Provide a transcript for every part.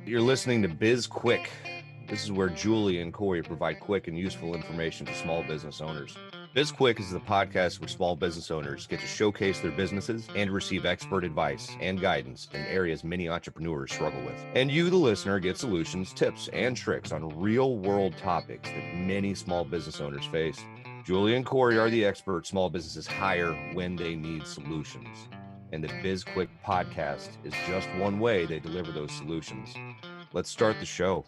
You're listening to BizQuik. This is where Julie and Corey provide quick and useful information to small business owners. BizQuik is the podcast where small business owners get to showcase their businesses and receive expert advice and guidance in areas many entrepreneurs struggle with. And you, the listener, get solutions, tips, and tricks on real-world topics that many small business owners face. Julie and Corey are the experts small businesses hire when they need solutions. And the BizQuik podcast is just one way they deliver those solutions. Let's start the show.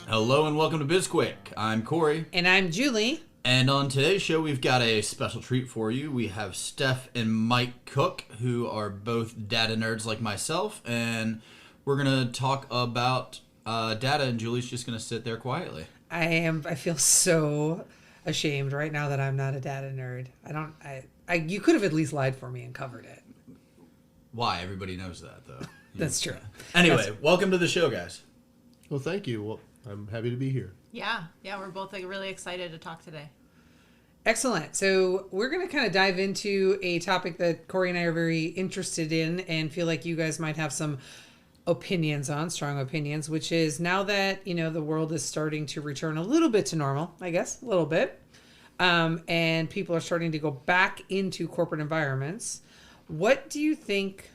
Hello and welcome to BizQuik. I'm Corey. And I'm Julie. And on today's show, we've got a special treat for you. We have Steph and Mike Cook, who are both data nerds like myself, and we're going to talk about data, and Julie's just going to sit there quietly. I feel so ashamed right now that I'm not a data nerd. You could have at least lied for me and covered it. Why? Everybody knows that, though. That's true. Anyway, welcome to the show, guys. Well, thank you. Well, I'm happy to be here. Yeah, we're both really excited to talk today. Excellent. So we're going to kind of dive into a topic that Corey and I are very interested in and feel like you guys might have some opinions on, strong opinions, which is now that, the world is starting to return a little bit to normal, I guess, a little bit, and people are starting to go back into corporate environments. What do you think,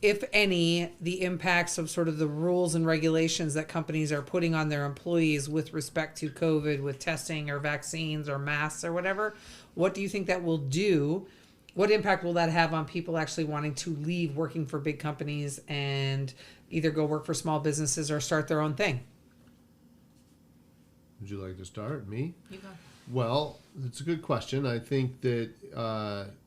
if any, the impacts of sort of the rules and regulations that companies are putting on their employees with respect to COVID, with testing or vaccines or masks or whatever, what do you think that will do? What impact will that have on people actually wanting to leave working for big companies and either go work for small businesses or start their own thing? Would you like to start? Me? You go. Well, it's a good question. I think that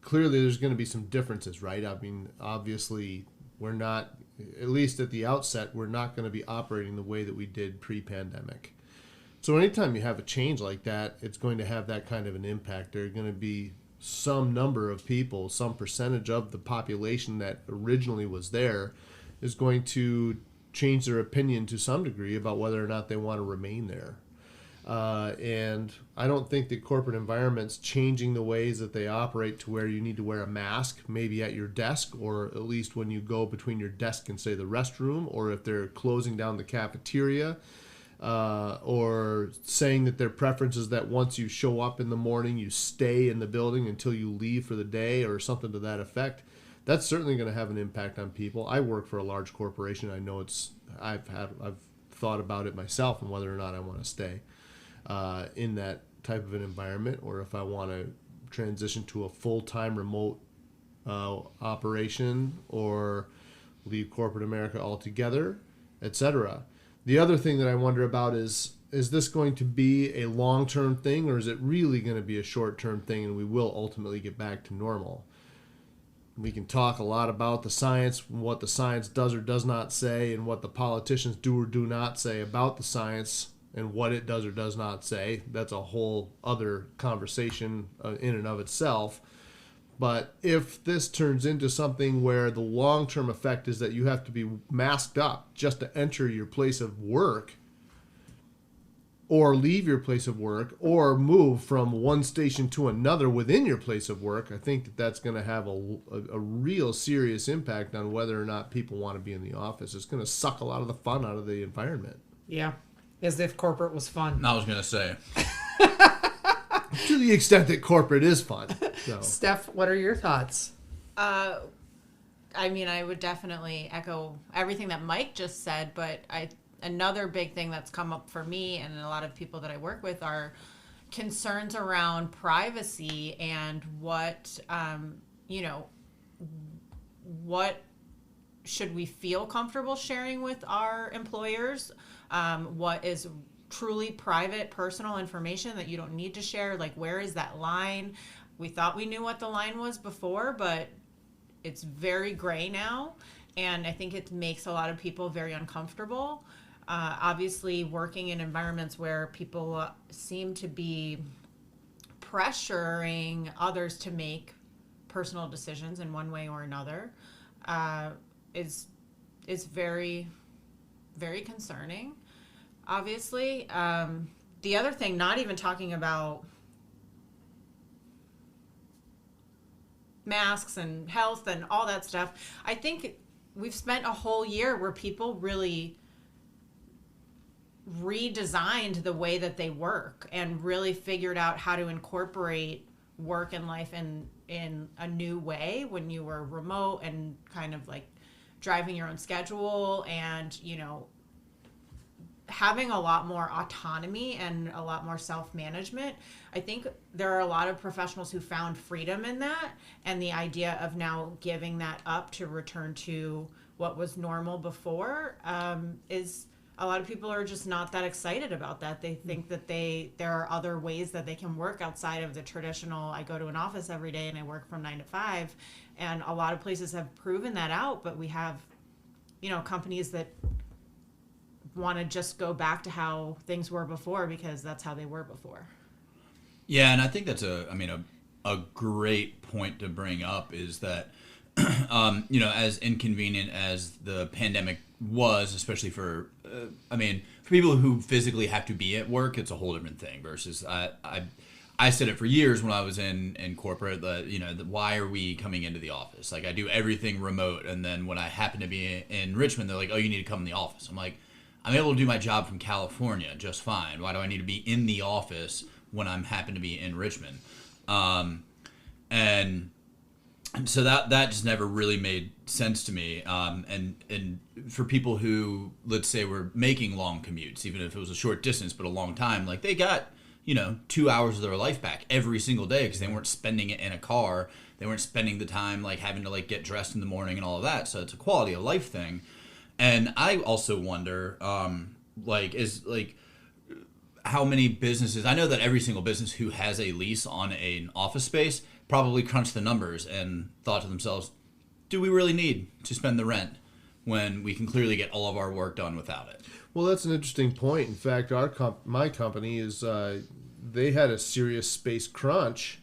clearly there's going to be some differences, right? I mean, obviously, we're not, at least at the outset, we're not going to be operating the way that we did pre-pandemic. So anytime you have a change like that, it's going to have that kind of an impact. There are going to be some number of people, some percentage of the population that originally was there is going to change their opinion to some degree about whether or not they want to remain there. And I don't think that corporate environments changing the ways that they operate to where you need to wear a mask, maybe at your desk, or at least when you go between your desk and, say, the restroom, or if they're closing down the cafeteria, or saying that their preference is that once you show up in the morning, you stay in the building until you leave for the day, or something to that effect. That's certainly going to have an impact on people. I work for a large corporation. I know I've thought about it myself and whether or not I want to stay in that type of an environment, or if I want to transition to a full-time remote operation, or leave corporate America altogether, etc. The other thing that I wonder about is this going to be a long-term thing, or is it really going to be a short-term thing and we will ultimately get back to normal? We can talk a lot about the science, what the science does or does not say, and what the politicians do or do not say about the science, and what it does or does not say. That's a whole other conversation in and of itself. But if this turns into something where the long-term effect is that you have to be masked up just to enter your place of work, or leave your place of work, or move from one station to another within your place of work, I think that that's going to have a real serious impact on whether or not people want to be in the office. It's going to suck a lot of the fun out of the environment. Yeah, as if corporate was fun. I was going to say. To the extent that corporate is fun. So. Steph, what are your thoughts? I would definitely echo everything that Mike just said, but another big thing that's come up for me and a lot of people that I work with are concerns around privacy and what should we feel comfortable sharing with our employers? What is truly private, personal information that you don't need to share? Like, where is that line? We thought we knew what the line was before, but it's very gray now. And I think it makes a lot of people very uncomfortable. Obviously, working in environments where people seem to be pressuring others to make personal decisions in one way or another is very, very concerning. Obviously, the other thing, not even talking about masks and health and all that stuff, I think we've spent a whole year where people really redesigned the way that they work and really figured out how to incorporate work and life in a new way when you were remote and kind of like driving your own schedule and, you know, having a lot more autonomy and a lot more self-management. I think there are a lot of professionals who found freedom in that, and the idea of now giving that up to return to what was normal before is a lot of people are just not that excited about that. They think that there are other ways that they can work outside of the traditional, I go to an office every day and I work from 9 to 5. And a lot of places have proven that out, but we have, you know, companies that want to just go back to how things were before because that's how they were before. Yeah, and I think that's a great point to bring up is that, you know, as inconvenient as the pandemic was, especially for people who physically have to be at work, it's a whole different thing versus I said it for years when I was in corporate that, you know, why are we coming into the office? Like I do everything remote, and then when I happen to be in Richmond, they're like, oh, you need to come in the office. I'm like, I'm able to do my job from California just fine. Why do I need to be in the office when I'm happen to be in Richmond? And so that just never really made sense to me. And for people who, let's say, were making long commutes, even if it was a short distance but a long time, like they got, you know, 2 hours of their life back every single day because they weren't spending it in a car. They weren't spending the time like having to like get dressed in the morning and all of that. So it's a quality of life thing. And I also wonder, how many businesses, I know that every single business who has a lease on an office space probably crunched the numbers and thought to themselves, do we really need to spend the rent when we can clearly get all of our work done without it? Well, that's an interesting point. In fact, my company is, they had a serious space crunch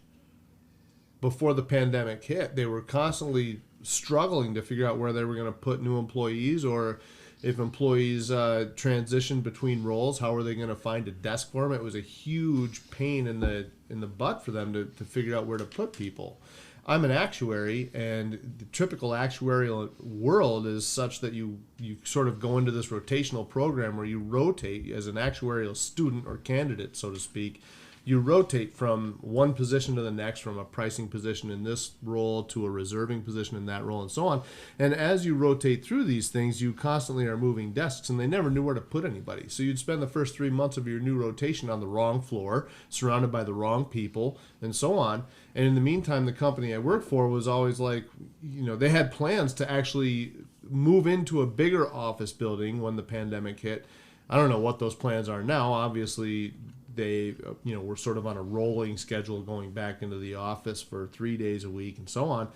before the pandemic hit. They were constantly struggling to figure out where they were going to put new employees, or if employees transitioned between roles, how were they going to find a desk for them? It was a huge pain in the butt for them to figure out where to put people. I'm an actuary, and the typical actuarial world is such that you sort of go into this rotational program where you rotate as an actuarial student or candidate, so to speak. You rotate from one position to the next, from a pricing position in this role to a reserving position in that role, and so on. And as you rotate through these things, you constantly are moving desks, and they never knew where to put anybody. So you'd spend the first 3 months of your new rotation on the wrong floor, surrounded by the wrong people, and so on. And in the meantime, the company I worked for was always like, you know, they had plans to actually move into a bigger office building when the pandemic hit. I don't know what those plans are now. Obviously, they, you know, were sort of on a rolling schedule going back into the office for 3 days a week and so on.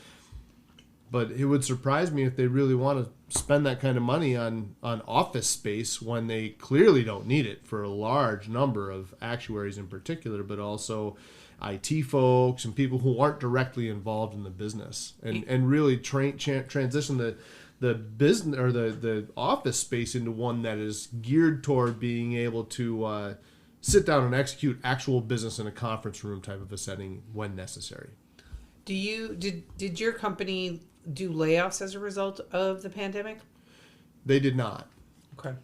But it would surprise me if they really want to spend that kind of money on office space when they clearly don't need it for a large number of actuaries in particular, but also IT folks and people who aren't directly involved in the business, and really transition the business or the office space into one that is geared toward being able to sit down and execute actual business in a conference room type of a setting when necessary. Did your company do layoffs as a result of the pandemic? They did not. Okay.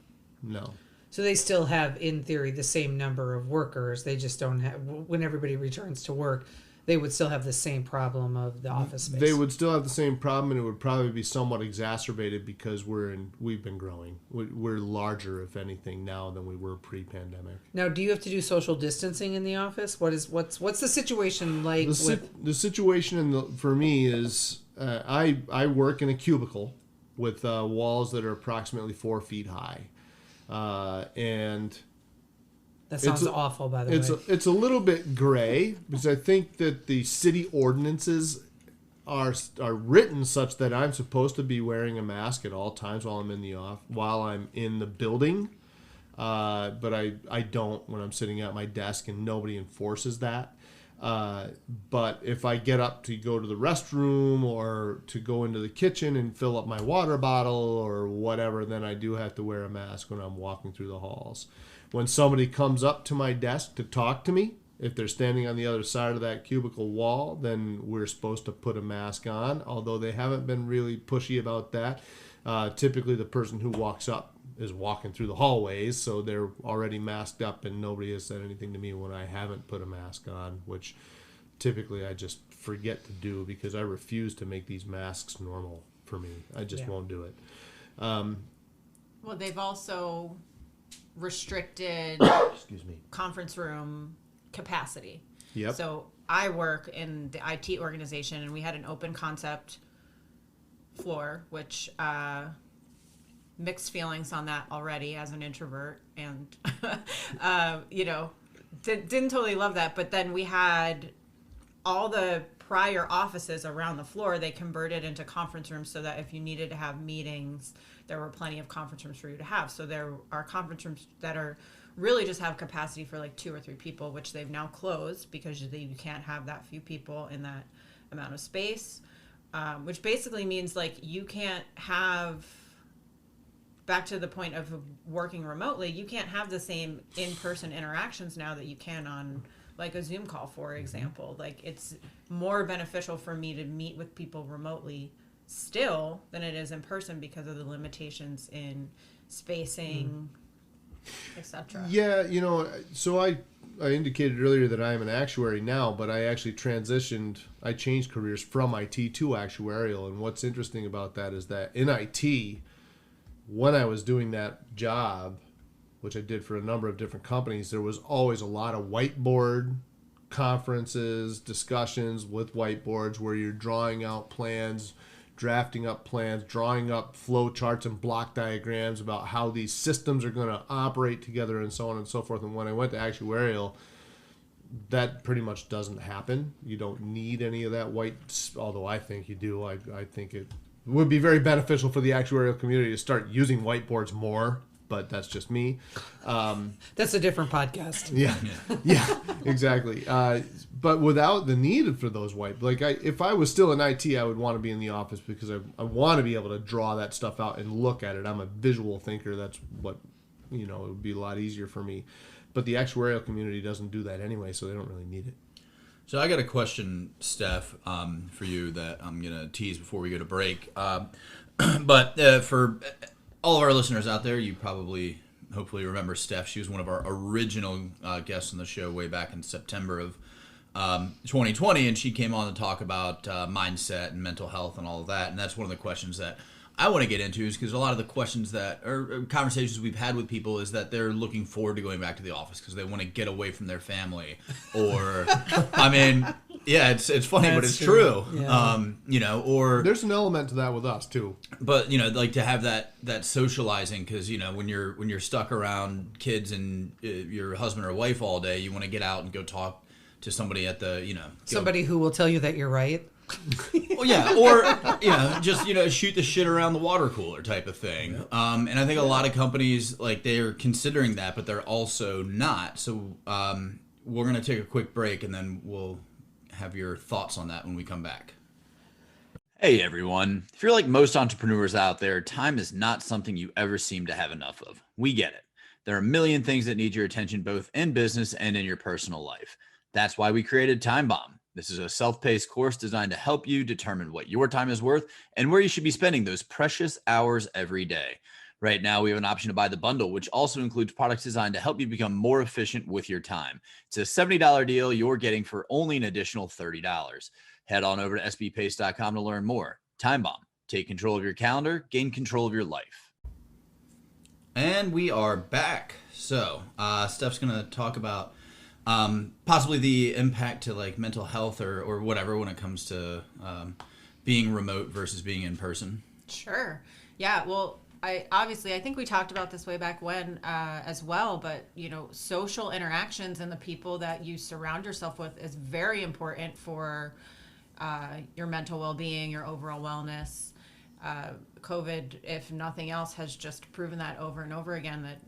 No. So they still have, in theory, the same number of workers. They just don't have, when everybody returns to work, they would still have the same problem of the office space. They would still have the same problem, and it would probably be somewhat exacerbated because we've been growing. We're larger, if anything, now than we were pre-pandemic. Now, do you have to do social distancing in the office? What's the situation like? The situation for me is I work in a cubicle with walls that are approximately 4 feet high, and that sounds awful, by the way. It's a little bit gray because I think that the city ordinances are written such that I'm supposed to be wearing a mask at all times while I'm in the building, but I don't when I'm sitting at my desk, and nobody enforces that. But if I get up to go to the restroom or to go into the kitchen and fill up my water bottle or whatever, then I do have to wear a mask when I'm walking through the halls. When somebody comes up to my desk to talk to me, if they're standing on the other side of that cubicle wall, then we're supposed to put a mask on, although they haven't been really pushy about that. Typically, the person who walks up is walking through the hallways, so they're already masked up, and nobody has said anything to me when I haven't put a mask on, which typically I just forget to do because I refuse to make these masks normal for me. I just won't do it. Well, they've also restricted Excuse me. conference room capacity. Yep. So I work in the IT organization, and we had an open concept floor, which mixed feelings on that already as an introvert, and didn't totally love that. But then we had all the prior offices around the floor, they converted into conference rooms so that if you needed to have meetings, there were plenty of conference rooms for you to have. So there are conference rooms that are really just have capacity for like 2 or 3 people, which they've now closed because you can't have that few people in that amount of space, which basically means like you can't have, back to the point of working remotely, you can't have the same in-person interactions now that you can on like a Zoom call, for example. Like it's more beneficial for me to meet with people remotely still than it is in person because of the limitations in spacing, etc. Yeah, so I indicated earlier that I am an actuary now, but I actually I changed careers from IT to actuarial. And what's interesting about that is that in IT, when I was doing that job, which I did for a number of different companies, there was always a lot of whiteboard conferences, discussions with whiteboards where you're drawing out plans, drafting up plans, drawing up flow charts and block diagrams about how these systems are going to operate together and so on and so forth. And when I went to actuarial, that pretty much doesn't happen. You don't need any of that although I think you do. I think it would be very beneficial for the actuarial community to start using whiteboards more, but that's just me. That's a different podcast. Yeah, exactly. But without the need for those if I was still in IT, I would want to be in the office because I want to be able to draw that stuff out and look at it. I'm a visual thinker. That's what, it would be a lot easier for me. But the actuarial community doesn't do that anyway, so they don't really need it. So I got a question, Steph, for you that I'm going to tease before we go to break. But for all of our listeners out there, you hopefully remember Steph. She was one of our original guests on the show way back in September of 2020, and she came on to talk about mindset and mental health and all of that. And that's one of the questions that I want to get into, is because a lot of the questions or conversations we've had with people is that they're looking forward to going back to the office because they want to get away from their family. Or, I mean, yeah, it's funny, but it's true. Yeah. Or there's an element to that with us too. But like to have that socializing, because when you're stuck around kids and your husband or wife all day, you want to get out and go talk to somebody at the somebody who will tell you that you're right. Well, yeah, or just shoot the shit around the water cooler type of thing. Yep. And I think a lot of companies they're considering that, but they're also not. So we're gonna take a quick break, and then we'll have your thoughts on that when we come back. Hey everyone, if you're like most entrepreneurs out there, time is not something you ever seem to have enough of. We get it. There are a million things that need your attention, both in business and in your personal life. That's why we created Time Bomb. This is a self-paced course designed to help you determine what your time is worth and where you should be spending those precious hours every day. Right now, we have an option to buy the bundle, which also includes products designed to help you become more efficient with your time. It's a $70 deal you're getting for only an additional $30. Head on over to sbpace.com to learn more. Time Bomb. Take control of your calendar, gain control of your life. And we are back. So, Steph's going to talk about possibly the impact to mental health or whatever when it comes to being remote versus being in person. Sure. Yeah. Well, I think we talked about this way back when as well, but social interactions and the people that you surround yourself with is very important for your mental well-being, your overall wellness. COVID, if nothing else, has just proven that over and over again that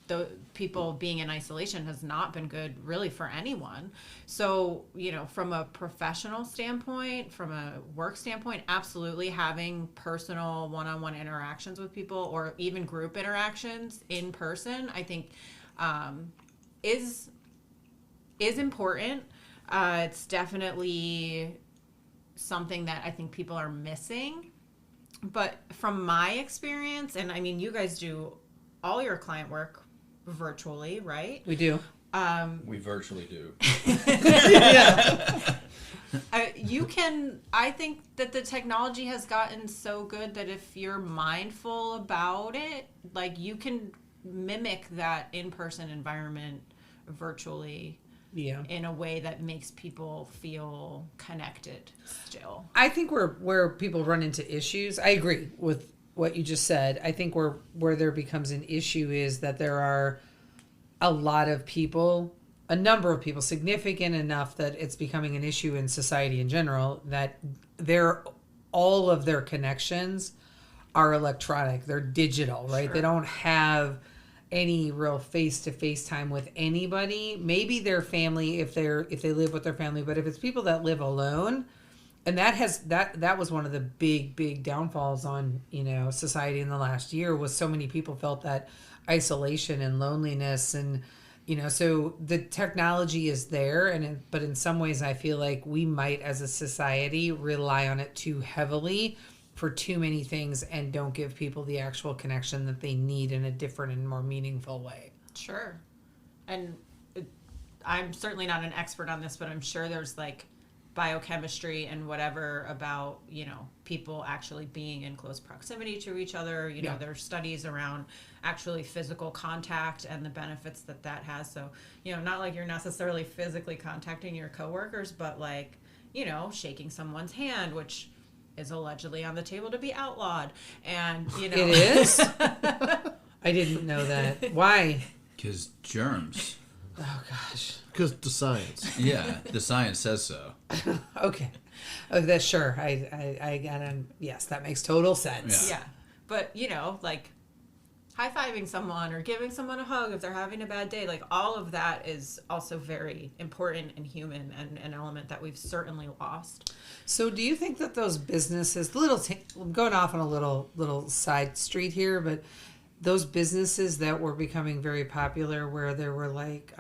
the people being in isolation has not been good really for anyone. So, from a professional standpoint, from a work standpoint, absolutely having personal one-on-one interactions with people or even group interactions in person, I think is important. It's definitely something that I think people are missing. But from my experience, and I mean, you guys do all your client work virtually, right? We do. We virtually do. Yeah. I think that the technology has gotten so good that if you're mindful about it, like you can mimic that in-person environment virtually Yeah. in a way that makes people feel connected still. I think where people run into issues, I agree with what you just said. I think where there becomes an issue is that there are a lot of people, a number of people, significant enough that it's becoming an issue in society in general, that all of their connections are electronic. They're digital, right? Sure. They don't have any real face-to-face time with anybody. Maybe their family, if they live with their family, but if it's people that live alone, and that was one of the big downfalls on, society in the last year, was so many people felt that isolation and loneliness, and so the technology is there, but in some ways I feel like we might as a society rely on it too heavily for too many things and don't give people the actual connection that they need in a different and more meaningful way. Sure. And I'm certainly not an expert on this, but I'm sure there's like biochemistry and whatever about, people actually being in close proximity to each other. Yeah. There's studies around actually physical contact and the benefits that has. So, not like you're necessarily physically contacting your coworkers, but like, shaking someone's hand, which is allegedly on the table to be outlawed. And, It is? I didn't know that. Why? Because germs. Oh, gosh. Because the science. Yeah, the science says so. Okay. Oh, that's sure. I got on. Yes, that makes total sense. Yeah. But, like high-fiving someone or giving someone a hug if they're having a bad day, like all of that is also very important and human and an element that we've certainly lost. So do you think that those businesses, I'm going off on a little side street here, but those businesses that were becoming very popular where there were like,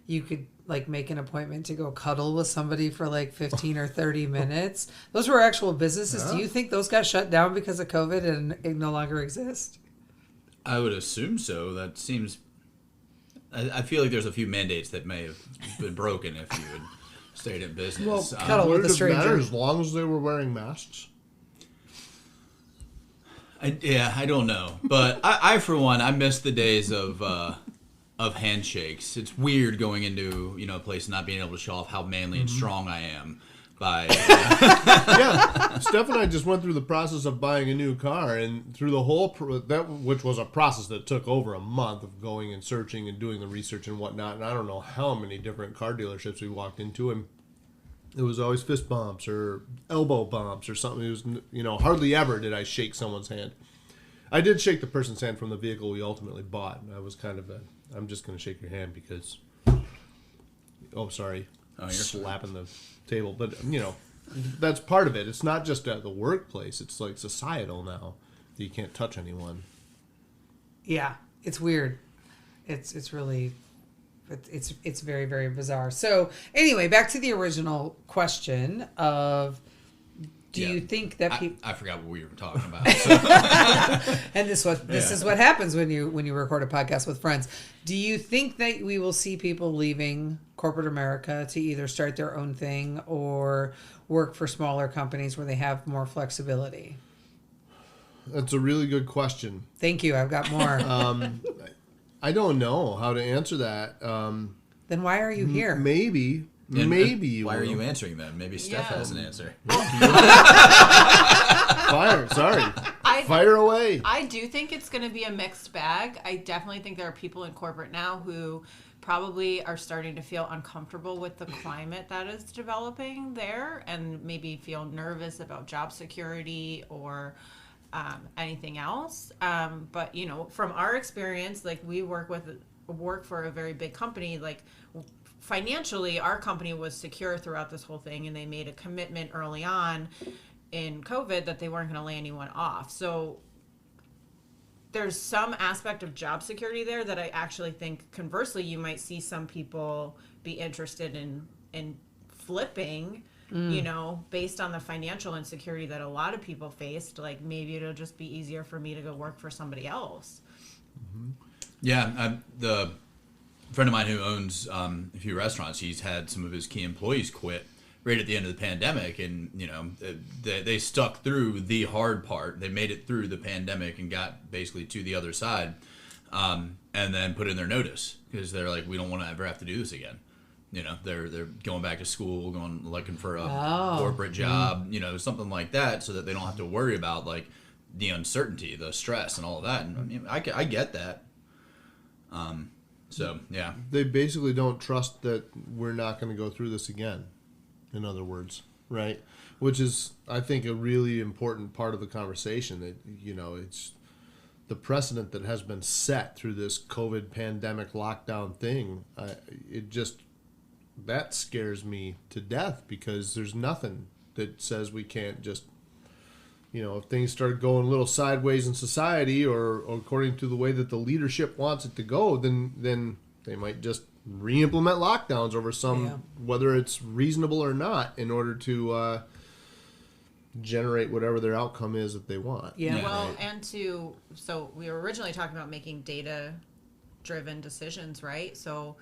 you could like make an appointment to go cuddle with somebody for like 15 or 30 minutes. Those were actual businesses. Yeah. Do you think those got shut down because of COVID and it no longer exist? I would assume so. That seems... I feel like there's a few mandates that may have been broken if you had stayed in business. cuddle Would with a it stranger. matter as long as they were wearing masks? I don't know. But I for one, I miss the days of handshakes. It's weird going into a place and not being able to show off how manly and strong I am by... Yeah, Steph and I just went through the process of buying a new car, and through the whole which was a process that took over a month of going and searching and doing the research and whatnot. And I don't know how many different car dealerships we walked into, and it was always fist bumps or elbow bumps or something. It was hardly ever did I shake someone's hand. I did shake the person's hand from the vehicle we ultimately bought, and I was kind of I'm just going to shake your hand because. Oh, sorry. Oh, you're slapping the table, but that's part of it. It's not just at the workplace. It's like societal now that you can't touch anyone. Yeah, it's weird. It's really, it's very, very bizarre. So anyway, back to the original question of, do you think that people? I forgot what we were talking about. So. And this is what happens when you record a podcast with friends. Do you think that we will see people leaving corporate America to either start their own thing or work for smaller companies where they have more flexibility? That's a really good question. Thank you. I've got more. I don't know how to answer that. Then why are you here? Maybe you. Why are will. you answering them? Maybe Steph Yeah. has an answer. Fire away. I do think it's going to be a mixed bag. I definitely think there are people in corporate now who probably are starting to feel uncomfortable with the climate that is developing there and maybe feel nervous about job security or anything else. But, from our experience, like we work for a very big company, like financially, our company was secure throughout this whole thing, and they made a commitment early on in COVID that they weren't going to lay anyone off. So there's some aspect of job security there that I actually think, conversely, you might see some people be interested in flipping you know, based on the financial insecurity that a lot of people faced, like maybe it'll just be easier for me to go work for somebody else. Yeah, the friend of mine who owns a few restaurants, he's had some of his key employees quit right at the end of the pandemic, and you know they stuck through the hard part. They made it through the pandemic and got basically to the other side, and then put in their notice because they're like, we don't want to ever have to do this again. You know, they're going back to school, looking for a corporate job, you know, something like that, so that they don't have to worry about like the uncertainty, the stress, and all of that. And I mean, I get that. So yeah, They basically don't trust that we're not going to go through this again. In other words, right? Which is, I think, a really important part of the conversation. That, you know, it's the precedent that has been set through this COVID pandemic lockdown thing. That scares me to death, because there's nothing that says we can't just, you know, if things start going a little sideways in society, or according to the way that the leadership wants it to go, then they might just re-implement lockdowns over whether it's reasonable or not, in order to generate whatever their outcome is that they want. Yeah. Well, Right? and so we were originally talking about making data-driven decisions, right? So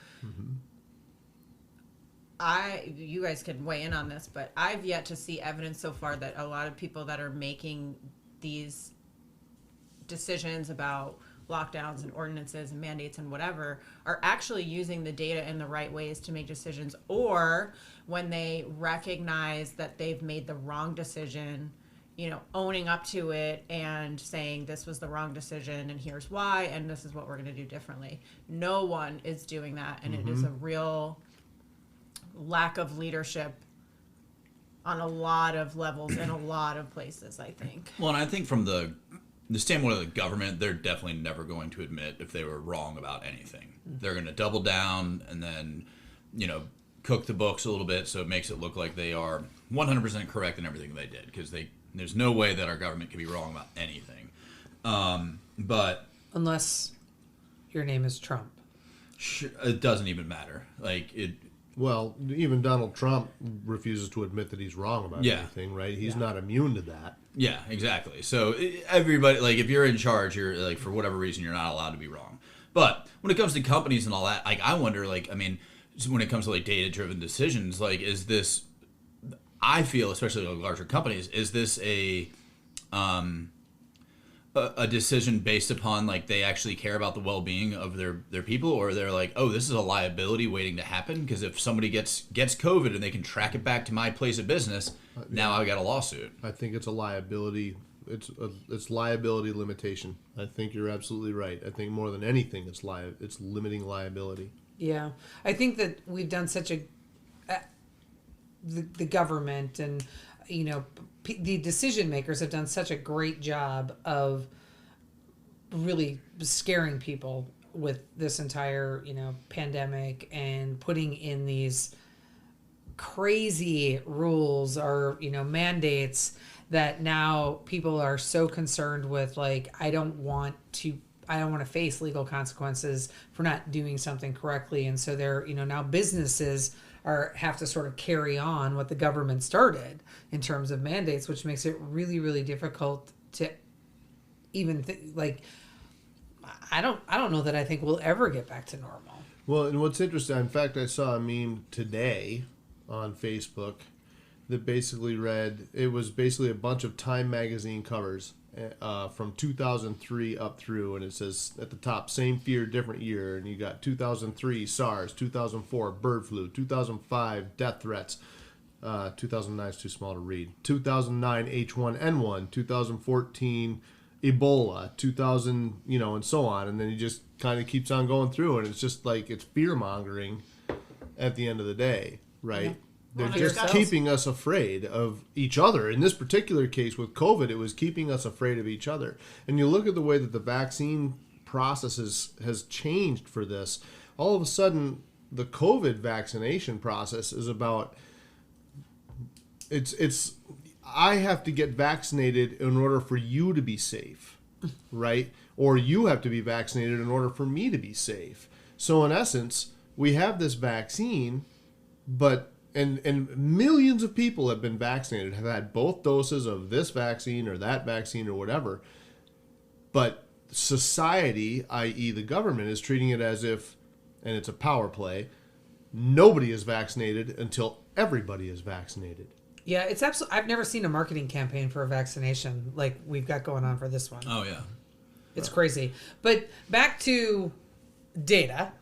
you guys can weigh in on this, but I've yet to see evidence so far that a lot of people that are making these decisions about lockdowns and ordinances and mandates and whatever are actually using the data in the right ways to make decisions, or when they recognize that they've made the wrong decision, you know, owning up to it and saying this was the wrong decision and here's why and this is what we're going to do differently. No one is doing that, and it is a real lack of leadership on a lot of levels in a lot of places, I think. well, and I think from the standpoint of the government, they're definitely never going to admit if they were wrong about anything. They're going to double down and then, you know, cook the books a little bit so it makes it look like they are 100% correct in everything they did, because there's no way that our government can be wrong about anything. But Unless your name is Trump. it doesn't even matter. Like it. Well, even Donald Trump refuses to admit that he's wrong about anything, right? He's not immune to that. Yeah, exactly. So everybody, like, if you're in charge, you're like, for whatever reason, you're not allowed to be wrong. But when it comes to companies and all that, like, I wonder, like, I mean, when it comes to like data-driven decisions, like, is this? I feel, especially like larger companies, is this a decision based upon like they actually care about the well-being of their people, or they're like, oh, this is a liability waiting to happen because if somebody gets COVID and they can track it back to my place of business, now I got a lawsuit. I think it's a liability. It's liability limitation. I think you're absolutely right. I think more than anything, it's limiting liability. Yeah, I think that we've done such the government and, you know, the decision makers have done such a great job of really scaring people with this entire, you know, pandemic and putting in these crazy rules or, you know, mandates that now people are so concerned with, like, I don't want to face legal consequences for not doing something correctly. And so they're, you know, now businesses have to sort of carry on what the government started in terms of mandates, which makes it really, really difficult to even like, I don't know that I think we'll ever get back to normal. Well, and what's interesting, in fact, I saw a meme today on Facebook that basically read, it was basically a bunch of Time magazine covers from 2003 up through, and it says at the top, same fear, different year, and you got 2003 SARS, 2004 bird flu, 2005 death threats, 2009 is too small to read, 2009 H1N1, 2014 Ebola, 2000, you know, and so on, and then he just kind of keeps on going through, and it's just like, it's fear mongering at the end of the day, right? Yeah. They're just keeping us afraid of each other. In this particular case with COVID, it was keeping us afraid of each other. And you look at the way that the vaccine process has changed for this. All of a sudden, the COVID vaccination process is about, I have to get vaccinated in order for you to be safe, right? Or you have to be vaccinated in order for me to be safe. So in essence, we have this vaccine, but and millions of people have been vaccinated, have had both doses of this vaccine or that vaccine or whatever. But society, i.e. the government, is treating it as if, and it's a power play, nobody is vaccinated until everybody is vaccinated. Yeah, it's absolutely. I've never seen a marketing campaign for a vaccination like we've got going on for this one. Oh yeah, it's crazy. But back to data,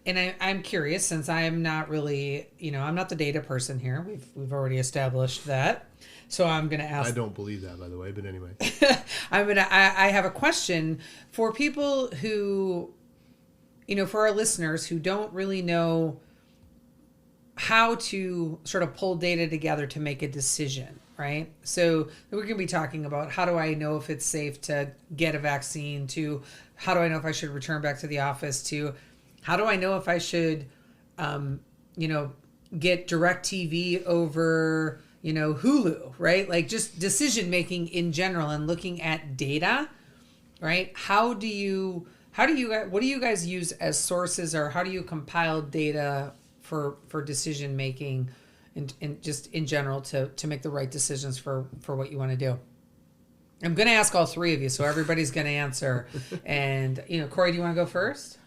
and I'm curious, since I'm not really, I'm not the data person here. We've already established that. So I'm going to ask. I don't believe that, by the way, but anyway. I have a question for people who, for our listeners who don't really know how to sort of pull data together to make a decision, right? So we're going to be talking about how do I know if it's safe to get a vaccine, to how do I know if I should return back to the office, to how do I know if I should, get DirecTV over, Hulu, right? Like just decision making in general and looking at data, right? What do you guys use as sources, or how do you compile data for decision making and just in general to make the right decisions for what you want to do? I'm going to ask all three of you, so everybody's going to answer. And, Corey, do you want to go first?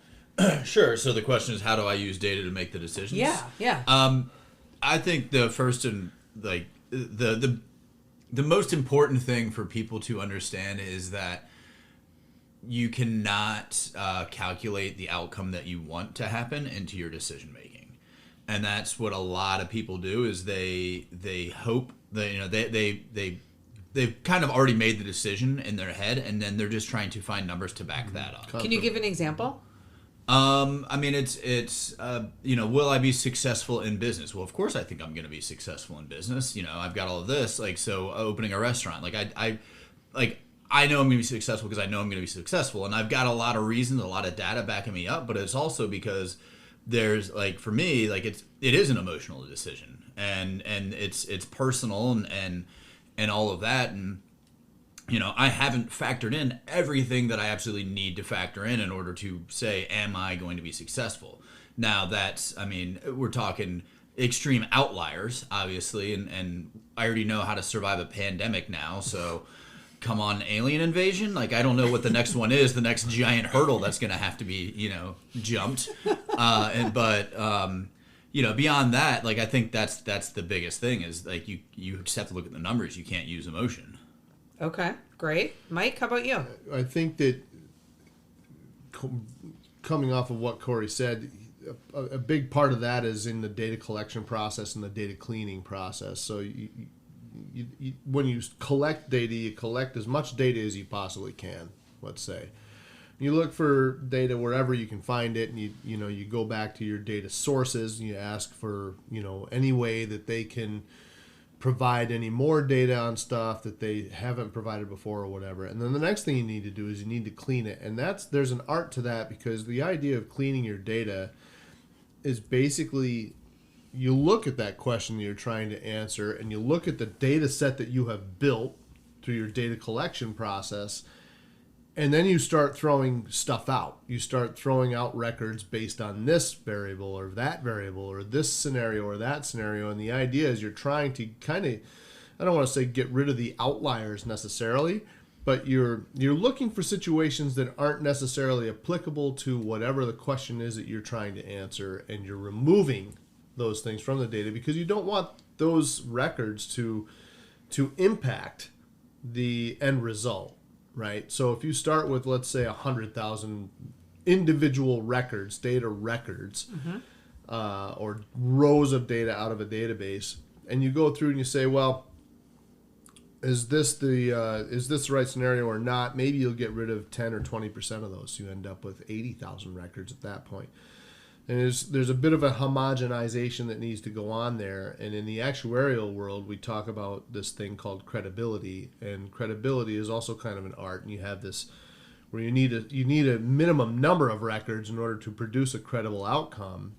Sure. So the question is, how do I use data to make the decisions? Yeah. I think the first and the most important thing for people to understand is that you cannot calculate the outcome that you want to happen into your decision making, and that's what a lot of people do. Is they hope that they've kind of already made the decision in their head, and then they're just trying to find numbers to back that up. Can you give an example? It's will I be successful in business? Well, of course I think I'm going to be successful in business. I've got all of this, so opening a restaurant, I know I'm going to be successful because I know I'm going to be successful, and I've got a lot of reasons, a lot of data backing me up, but it's also because there's for me, it is an emotional decision, and it's personal and all of that, and I haven't factored in everything that I absolutely need to factor in order to say, am I going to be successful? Now we're talking extreme outliers, obviously, and I already know how to survive a pandemic now, so come on, alien invasion? I don't know what the next one is, the next giant hurdle that's going to have to be, jumped. Beyond that, I think that's the biggest thing is, you just have to look at the numbers. You can't use emotion. Okay, great. Mike, how about you? I think that coming off of what Corey said, a big part of that is in the data collection process and the data cleaning process. So when you collect data, you collect as much data as you possibly can, let's say. You look for data wherever you can find it, and you go back to your data sources, and you ask for any way that they can provide any more data on stuff that they haven't provided before or whatever. And then the next thing you need to do is you need to clean it. And there's an art to that, because the idea of cleaning your data is basically you look at that question that you're trying to answer, and you look at the data set that you have built through your data collection process, and then you start throwing stuff out. You start throwing out records based on this variable or that variable or this scenario or that scenario. And the idea is you're trying to kind of, I don't want to say get rid of the outliers necessarily, but you're looking for situations that aren't necessarily applicable to whatever the question is that you're trying to answer, and you're removing those things from the data because you don't want those records to impact the end result. Right. So if you start with, let's say, 100,000 individual records, data records, or rows of data out of a database, and you go through and you say, well, is this the right scenario or not? Maybe you'll get rid of 10 or 20% of those. So you end up with 80,000 records at that point. And there's a bit of a homogenization that needs to go on there. And in the actuarial world, we talk about this thing called credibility. And credibility is also kind of an art. And you have this where you need a minimum number of records in order to produce a credible outcome.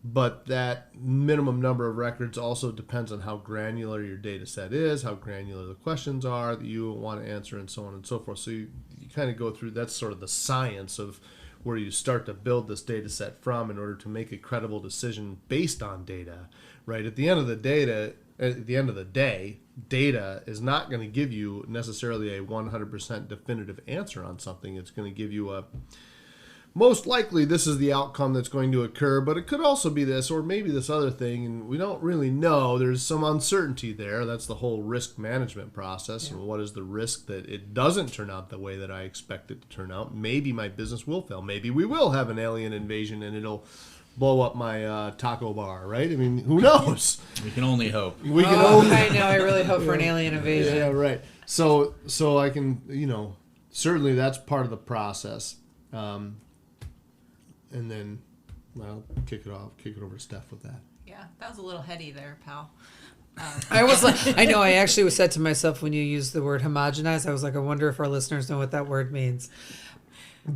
But that minimum number of records also depends on how granular your data set is, how granular the questions are that you want to answer, and so on and so forth. So you kind of go through, that's sort of the science of where you start to build this data set from in order to make a credible decision based on data, right? At the end of the day, data is not going to give you necessarily a 100% definitive answer on something. It's going to give you a, most likely this is the outcome that's going to occur, but it could also be this or maybe this other thing, and we don't really know. There's some uncertainty there. That's the whole risk management process. Yeah. And what is the risk that it doesn't turn out the way that I expect it to turn out? Maybe my business will fail. Maybe we will have an alien invasion and it'll blow up my taco bar, right? I mean, who knows? We can only hope. We can only. I know. I really hope for an alien invasion. Yeah, right. So I can, certainly that's part of the process. And then, well, kick it over to Steph with that. Yeah, that was a little heady there, pal. I was like, I know. I actually was said to myself when you used the word homogenize, I was like, I wonder if our listeners know what that word means.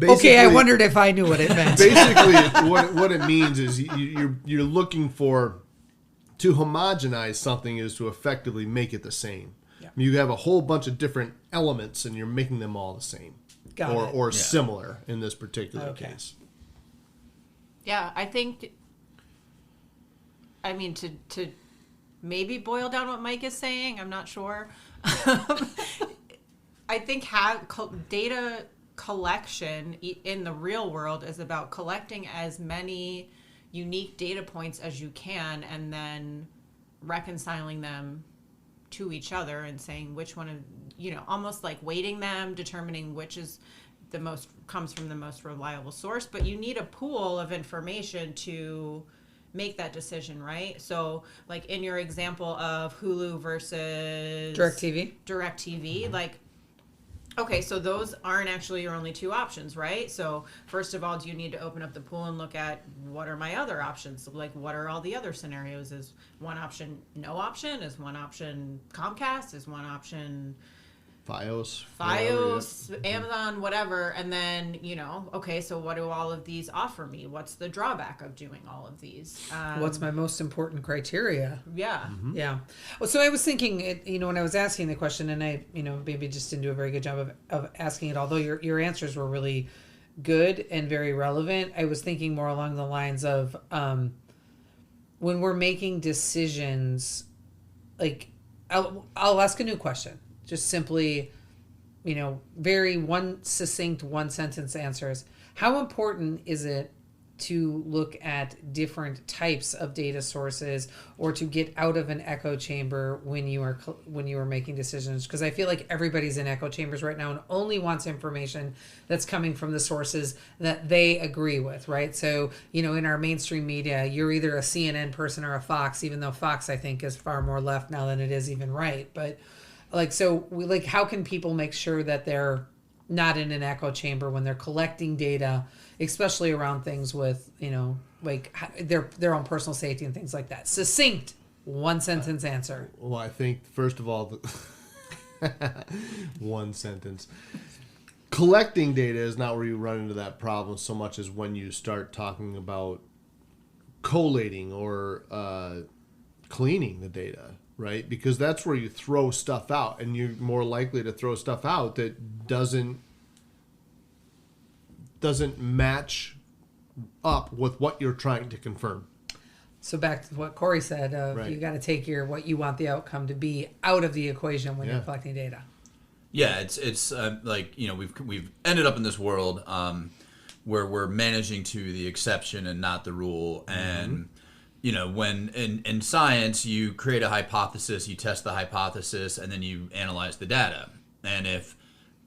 Okay, I wondered if I knew what it meant. Basically, what it means is you're looking to homogenize something is to effectively make it the same. Yeah. You have a whole bunch of different elements and you're making them all the same. Or Yeah. similar in this particular case. Yeah, I think, to maybe boil down what Mike is saying, I'm not sure. I think data collection in the real world is about collecting as many unique data points as you can and then reconciling them to each other and saying which one of, almost like weighting them, determining which is comes from the most reliable source, but you need a pool of information to make that decision, right? So like in your example of Hulu versus DirecTV, like, okay, so those aren't actually your only two options, right? So first of all, do you need to open up the pool and look at what are my other options? So like, what are all the other scenarios? Is one option no option? Is one option Comcast? Is one option Fios, Amazon, whatever, and then, okay, so what do all of these offer me? What's the drawback of doing all of these? What's my most important criteria? Yeah. Mm-hmm. Yeah. Well, so I was thinking, when I was asking the question, and I, maybe just didn't do a very good job of asking it, although your answers were really good and very relevant, I was thinking more along the lines of when we're making decisions, like, I'll ask a new question. Just simply, very succinct, one sentence answers. How important is it to look at different types of data sources or to get out of an echo chamber when you are making decisions? Because I feel like everybody's in echo chambers right now and only wants information that's coming from the sources that they agree with, right? So, in our mainstream media, you're either a CNN person or a Fox, even though Fox, I think, is far more left now than it is even right. But how can people make sure that they're not in an echo chamber when they're collecting data, especially around things with, their own personal safety and things like that? Succinct, one sentence answer. Well, I think, first of all, one sentence. Collecting data is not where you run into that problem so much as when you start talking about collating or cleaning the data. Right? Because that's where you throw stuff out, and you're more likely to throw stuff out that doesn't match up with what you're trying to confirm. So back to what Corey said, right. You got to take what you want the outcome to be out of the equation when you're collecting data. Yeah, it's we've ended up in this world where we're managing to the exception and not the rule, and when in science, you create a hypothesis, you test the hypothesis, and then you analyze the data. And if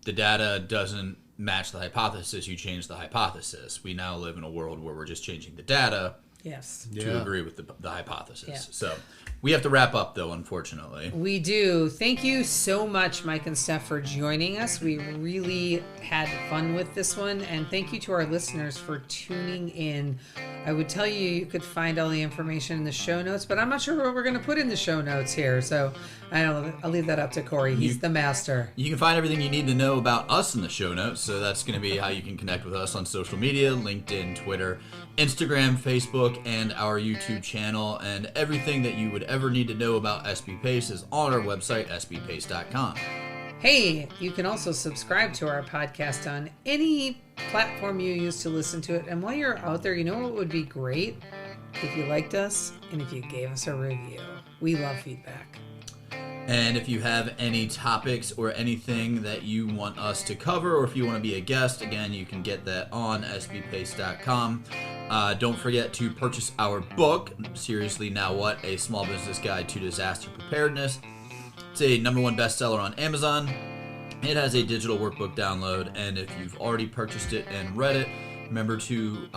the data doesn't match the hypothesis, you change the hypothesis. We now live in a world where we're just changing the data to agree with the hypothesis. Yeah. So we have to wrap up, though, unfortunately. We do. Thank you so much, Mike and Steph, for joining us. We really had fun with this one. And thank you to our listeners for tuning in. I would tell you could find all the information in the show notes, but I'm not sure what we're going to put in the show notes here. So I'll leave that up to Corey. He's the master. You can find everything you need to know about us in the show notes. So that's going to be how you can connect with us on social media, LinkedIn, Twitter, Instagram, Facebook, and our YouTube channel. And everything that you would ever need to know about SB Pace is on our website, sbpace.com. Hey, you can also subscribe to our podcast on any platform you use to listen to it. And while you're out there, you know what would be great? If you liked us and if you gave us a review. We love feedback. And if you have any topics or anything that you want us to cover, or if you want to be a guest, again, you can get that on sbpace.com. Don't forget to purchase our book, Seriously Now What? A Small Business Guide to Disaster Preparedness. It's a #1 bestseller on Amazon. It has a digital workbook download, and if you've already purchased it and read it, remember to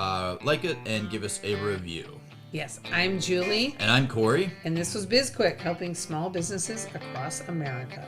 like it and give us a review. Yes, I'm Julie. And I'm Corey. And this was BizQuik, helping small businesses across America.